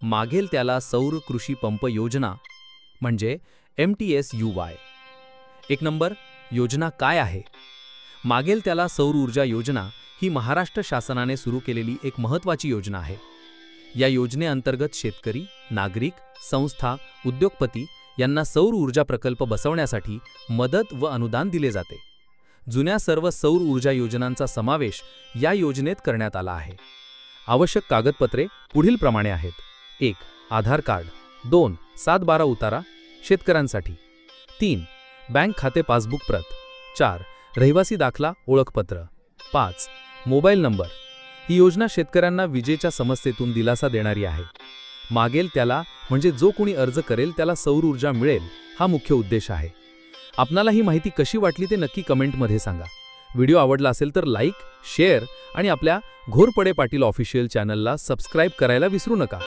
मागेल त्याला सौर कृषी पंप योजना म्हणजे MTSUY। 1 नंबर, योजना काय आहे? मागेल त्याला सौर ऊर्जा योजना ही महाराष्ट्र शासनाने सुरू केलेली एक महत्त्वाची योजना आहे। या योजनेअंतर्गत शेतकरी, नागरिक, संस्था, उद्योगपती यांना सौर ऊर्जा प्रकल्प बसवण्यासाठी मदत व अनुदान दिले जाते। जुन्या सर्व सौर ऊर्जा योजनांचा समावेश या योजनेत करण्यात आला आहे। आवश्यक कागदपत्रे पुढीलप्रमाणे आहेत: 1. आधार कार्ड, 2. 7/12 उतारा शेतकऱ्यांसाठी, 3. बँक खाते पासबुक प्रत, 4. रहिवासी दाखला ओळखपत्र, 5. Mobile number. ही योजना शेतकऱ्यांना विजेच्या समस्येतून दिलासा देणारी आहे। मागेल त्याला म्हणजे जो कोणी अर्ज करेल त्याला सौर ऊर्जा मिळेल हा मुख्य उद्देश आहे। आपणाला ही माहिती कशी वाटली ते नक्की कमेंटमध्ये सांगा। व्हिडिओ आवडला असेल तर लाईक, शेअर आणि आपल्या घोरपडे पाटील ऑफिशियल चॅनलला सबस्क्राईब करायला विसरू नका।